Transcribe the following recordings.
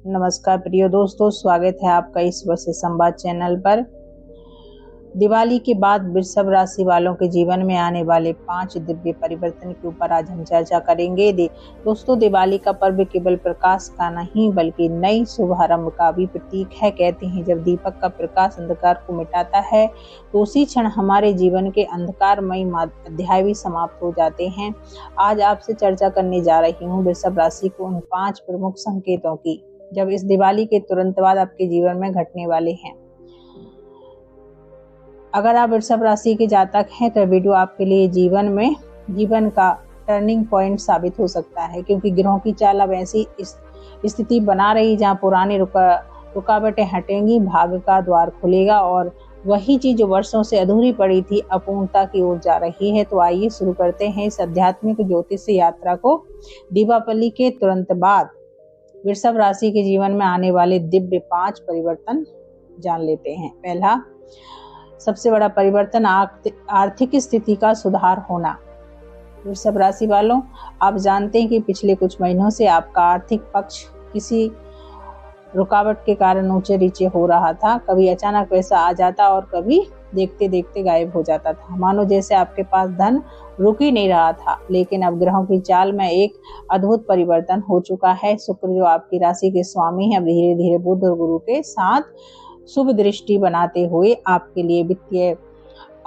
नमस्कार प्रिय दोस्तों, स्वागत है आपका इस वर्ष संवाद चैनल पर। दिवाली के बाद वृषभ राशि वालों के जीवन में आने वाले 5 दिव्य परिवर्तन के ऊपर आज हम चर्चा करेंगे। दोस्तों, दिवाली का पर्व केवल प्रकाश का नहीं बल्कि नई शुभारंभ का भी प्रतीक है। कहते हैं जब दीपक का प्रकाश अंधकार को मिटाता है तो उसी क्षण हमारे जीवन के अंधकारमय अध्याय भी समाप्त हो जाते हैं। आज आपसे चर्चा करने जा रही हूँ वृषभ राशि को उन 5 प्रमुख संकेतों की जब इस दिवाली के तुरंत बाद आपके जीवन में घटने वाले हैं। अगर आप वृषभ राशि के जातक हैं तो वीडियो आपके लिए जीवन का टर्निंग पॉइंट साबित हो सकता है, क्योंकि ग्रहों की चाल अब ऐसी स्थिति बना रही जहां पुरानी रुकावटें हटेंगी, भाग्य का द्वार खुलेगा और वही चीज जो वर्षों से अधूरी पड़ी थी अपूर्णता की ओर जा रही है। तो आइए शुरू करते हैं इस आध्यात्मिक ज्योतिष यात्रा को। दीपावली के तुरंत बाद वृषभ राशि के जीवन में आने वाले दिव्य 5 परिवर्तन जान लेते हैं। पहला सबसे बड़ा परिवर्तन आर्थिक स्थिति का सुधार होना। वृषभ राशि वालों, आप जानते हैं कि पिछले कुछ महीनों से आपका आर्थिक पक्ष किसी रुकावट के कारण ऊंचे नीचे हो रहा था। कभी अचानक पैसा आ जाता और कभी देखते देखते गायब हो जाता था, मानो जैसे आपके पास धन रुक ही नहीं रहा था। लेकिन अब ग्रहों की चाल में एक अद्भुत परिवर्तन हो चुका है। शुक्र जो आपकी राशि के स्वामी है, अब धीरे धीरे बुध और गुरु के साथ शुभ दृष्टि बनाते हुए आपके लिए वित्तीय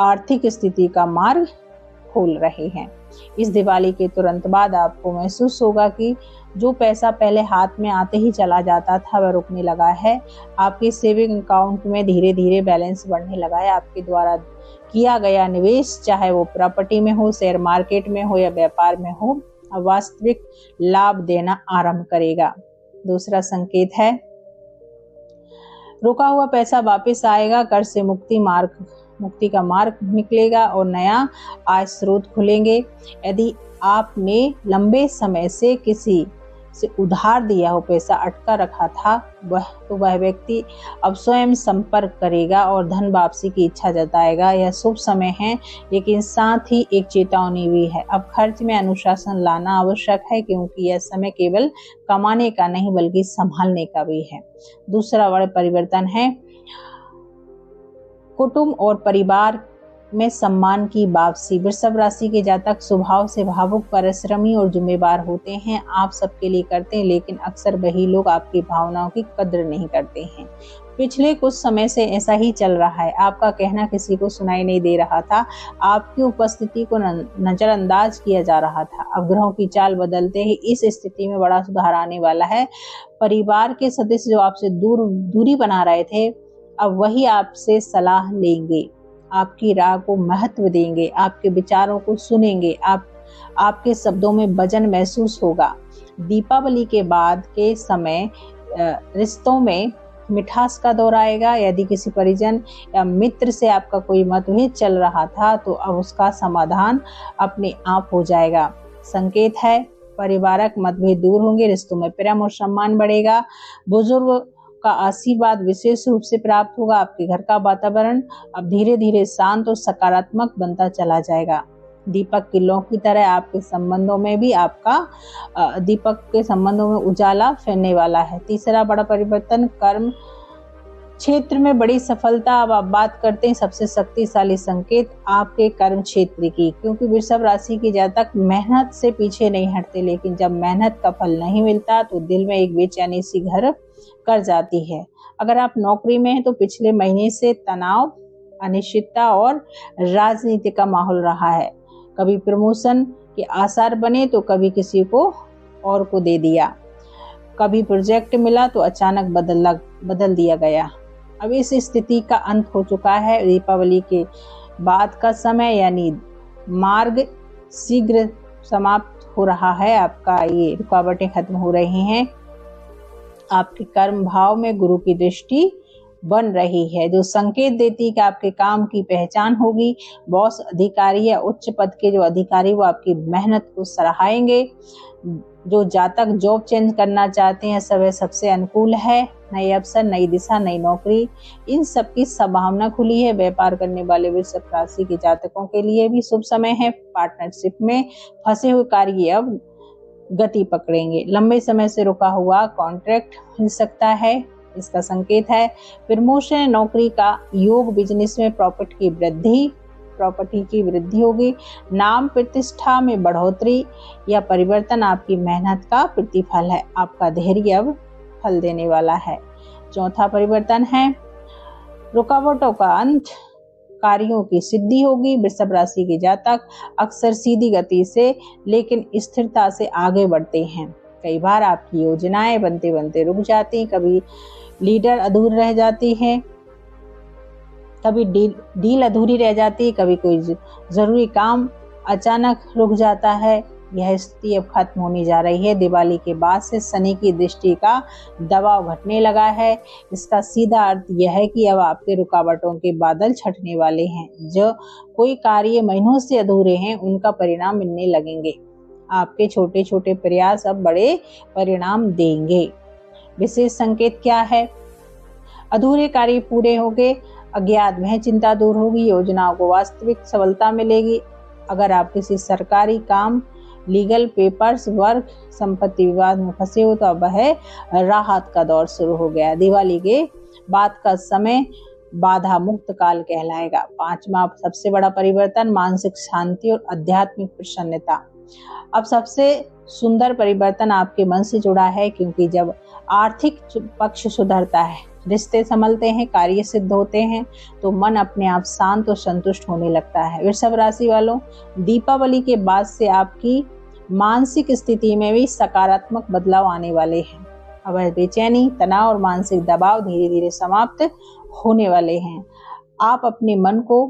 आर्थिक स्थिति का मार्ग खोल रहे हैं। इस दिवाली के तुरंत बाद आपको महसूस होगा कि जो पैसा पहले हाथ में आते ही चला जाता था वह रुकने लगा है। आपके सेविंग अकाउंट में धीरे धीरे बैलेंस बढ़ने लगा है। आपके द्वारा किया गया निवेश, चाहे वो प्रॉपर्टी में हो, शेयर मार्केट में हो या व्यापार में हो, अब वास्तविक लाभ देना आरंभ करेगा। दूसरा संकेत है रुका हुआ पैसा वापस आएगा, कर्ज से मुक्ति का मार्ग निकलेगा और नया आय स्रोत खुलेंगे। यदि आपने लंबे समय से किसी से उधार दिया हो, पैसा अटका रखा था, वह व्यक्ति अब स्वयं संपर्क करेगा और धन वापसी की इच्छा जताएगा। यह शुभ समय है, लेकिन साथ ही एक चेतावनी भी है। अब खर्च में अनुशासन लाना आवश्यक है, क्योंकि यह समय केवल कमाने का नहीं बल्कि संभालने का भी है। दूसरा बड़ा परिवर्तन है कुटुंब और परिवार में सम्मान की वापसी। वृषभ राशि के जातक स्वभाव से भावुक, परिश्रमी और जिम्मेदार होते हैं। आप सबके लिए करते हैं, लेकिन अक्सर वही लोग आपकी भावनाओं की कद्र नहीं करते हैं। पिछले कुछ समय से ऐसा ही चल रहा है। आपका कहना किसी को सुनाई नहीं दे रहा था, आपकी उपस्थिति को नजरअंदाज किया जा रहा था। अब ग्रहों की चाल बदलते ही इस स्थिति में बड़ा सुधार आने वाला है। परिवार के सदस्य जो आपसे दूरी बना रहे थे, अब वही आपसे सलाह लेंगे, आपकी राय को महत्व देंगे, आपके विचारों को सुनेंगे। आपके शब्दों में वजन महसूस होगा। दीपावली के बाद के समय रिश्तों में मिठास का दौर आएगा। यदि किसी परिजन या मित्र से आपका कोई मतभेद चल रहा था तो अब उसका समाधान अपने आप हो जाएगा। संकेत है पारिवारिक मतभेद दूर होंगे, रिश्तों में प्रेम और सम्मान बढ़ेगा। बुजुर्ग का आशीर्वाद विशेष रूप से प्राप्त होगा। आपके घर का वातावरण अब धीरे धीरे शांत और सकारात्मक बनता चला जाएगा। दीपक की लौ की तरह आपके संबंधों में भी दीपक के संबंधों में उजाला फैलने वाला है। तीसरा बड़ा परिवर्तन कर्म क्षेत्र में बड़ी सफलता। अब आप बात करते हैं सबसे शक्तिशाली संकेत आपके कर्म क्षेत्र की, क्योंकि वृषभ राशि के जातक मेहनत से पीछे नहीं हटते, लेकिन जब मेहनत का फल नहीं मिलता तो दिल में एक बेचैनी सी घर कर जाती है। अगर आप नौकरी में हैं तो पिछले महीने से तनाव, अनिश्चितता और राजनीति का माहौल रहा है। कभी प्रमोशन के आसार बने तो कभी किसी को और को दे दिया, कभी प्रोजेक्ट मिला तो अचानक बदल दिया गया। अब इस स्थिति का अंत हो चुका है। दीपावली के बाद का समय यानी मार्ग शीघ्र समाप्त हो रहा है। आपका ये रुकावटें खत्म हो रही हैं। आपके कर्म भाव में गुरु की दृष्टि बन रही है, जो संकेत देती है कि आपके काम की पहचान होगी। बॉस, अधिकारी या उच्च पद के जो अधिकारी वो आपकी मेहनत को सराहेंगे। जो जातक जॉब चेंज करना चाहते हैं सब सबसे अनुकूल है। नए अवसर, नई दिशा, नई नौकरी, इन सब की संभावना खुली है। व्यापार करने वाले वृषभ राशि के जातकों के लिए भी शुभ समय है। पार्टनरशिप में फंसे हुए कार्य अब गति पकड़ेंगे। लंबे समय से रुका हुआ कॉन्ट्रैक्ट मिल सकता है, इसका संकेत है। प्रमोशन, नौकरी का योग, बिजनेस में प्रॉपर्टी की वृद्धि होगी। नाम प्रतिष्ठा में बढ़ोतरी या परिवर्तन आपकी मेहनत का प्रतिफल है। आपका धैर्य अब फल देने वाला है। चौथा परिवर्तन है रुकावटों का अंत, कार्यों की सिद्धि होगी। वृषभ राशि के जातक अक्सर सीधी गति से लेकिन स्थिरता से आगे बढ़ते हैं। कई बार आपकी योजनाएं बनते बनते रुक जाती, कभी लीडर अधूरी रह जाती है, कभी डील अधूरी रह जाती, कभी कोई जरूरी काम अचानक रुक जाता है। यह स्थिति अब खत्म होने जा रही है। दिवाली के बाद से शनि की दृष्टि का दबाव घटने लगा है। इसका सीधा अर्थ यह है कि अब आपके रुकावटों के बादल छटने वाले हैं। जो कोई कार्य महीनों से अधूरे हैं, उनका परिणाम मिलने लगेंगे। आपके छोटे छोटे प्रयास अब बड़े परिणाम देंगे। विशेष संकेत क्या है? अधूरे कार्य पूरे होंगे, अज्ञात भय चिंता दूर होगी, योजनाओं को वास्तविक सफलता मिलेगी। अगर आप किसी सरकारी काम, लीगल पेपर्स वर्क, संपत्ति विवाद में फंसे हो तो अब है राहत का दौर शुरू हो गया। दिवाली के बाद का समय बाधा मुक्त काल कहलाएगा। पांचवा सबसे बड़ा परिवर्तन मानसिक शांति और आध्यात्मिक प्रसन्नता। अब सबसे सुंदर परिवर्तन आपके मन से जुड़ा है, क्योंकि जब आर्थिक पक्ष सुधरता है, रिश्ते संभलते हैं, कार्य सिद्ध होते हैं, तो मन अपने आप शांत और संतुष्ट होने लगता है। वृषभ राशि वालों, दीपावली के बाद से आपकी मानसिक स्थिति में भी सकारात्मक बदलाव आने वाले हैं। अब बेचैनी, तनाव और मानसिक दबाव धीरे धीरे समाप्त होने वाले हैं। आप अपने मन को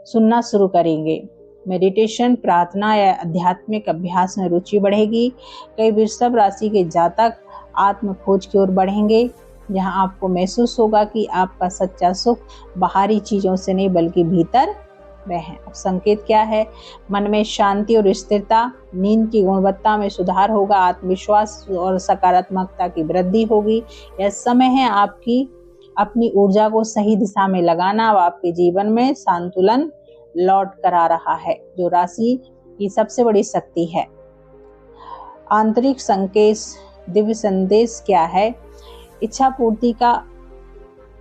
सुनना शुरू करेंगे। मेडिटेशन, प्रार्थना या आध्यात्मिक अभ्यास में रुचि बढ़ेगी। कई वृषभ राशि के जातक आत्म खोज की ओर बढ़ेंगे, जहां आपको महसूस होगा कि आपका सच्चा सुख बाहरी चीजों से नहीं बल्कि भीतर में है। अब संकेत क्या है? मन में शांति और स्थिरता, नींद की गुणवत्ता में सुधार होगा, आत्मविश्वास और सकारात्मकता की वृद्धि होगी। यह समय है आपकी अपनी ऊर्जा को सही दिशा में लगाना। अब आपके जीवन में संतुलन लौट कर आ रहा है, जो राशि की सबसे बड़ी शक्ति है। आंतरिक संकेत, दिव्य संदेश क्या है? इच्छा पूर्ति का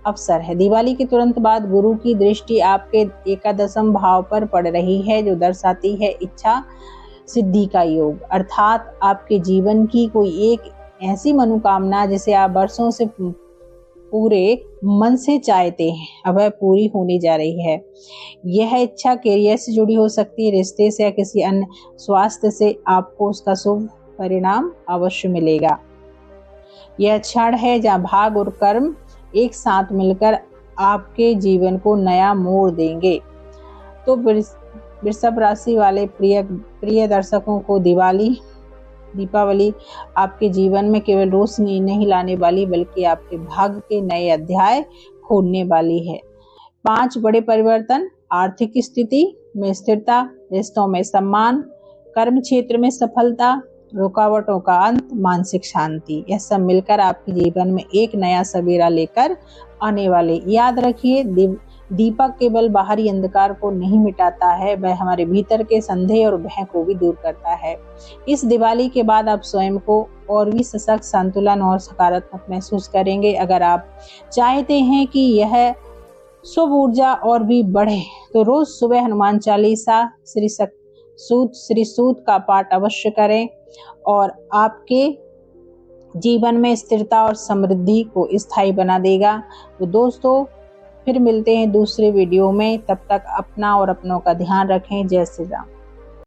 अवसर है। दिवाली के तुरंत बाद गुरु की दृष्टि आपके एकादशम भाव पर पड़ रही है, जो दर्शाती है इच्छा सिद्धि का योग। अर्थात आपके जीवन की कोई एक ऐसी मनोकामना जिसे आप वर्षों से पूरे मन से चाहते हैं, अब वह पूरी होने जा रही है। यह इच्छा करियर से जुड़ी हो सकती है, रिश्ते से या किसी अन्य स्वास्थ्य से। आपको उसका शुभ परिणाम अवश्य मिलेगा। यह क्षण है जहाँ भाग और कर्म एक साथ मिलकर आपके जीवन को नया मोड़ देंगे। तो वृषभ राशि वाले प्रिय दर्शकों को दीपावली आपके जीवन में केवल रोशनी नहीं लाने वाली, बल्कि आपके भाग्य के नए अध्याय खोलने वाली है। 5 बड़े परिवर्तन: आर्थिक स्थिति में स्थिरता, रिश्तों में सम्मान, कर्म क्षेत्र में सफलता, रुकावटों का अंत, मानसिक शांति। यह सब मिलकर आपके जीवन में एक नया सवेरा लेकर आने वाले। याद रखिए, दीपक केवल बाहरी अंधकार को नहीं मिटाता है, वह हमारे भीतर के संदेह और भय को भी दूर करता है। इस दिवाली के बाद आप स्वयं को और भी सशक्त, संतुलन और सकारात्मक महसूस करेंगे। अगर आप चाहते हैं कि यह शुभ ऊर्जा और भी बढ़े, तो रोज सुबह हनुमान चालीसा, श्री सूत का पाठ अवश्य करें और आपके जीवन में स्थिरता और समृद्धि को स्थायी बना देगा। तो दोस्तों, फिर मिलते हैं दूसरे वीडियो में। तब तक अपना और अपनों का ध्यान रखें। जय श्री राम।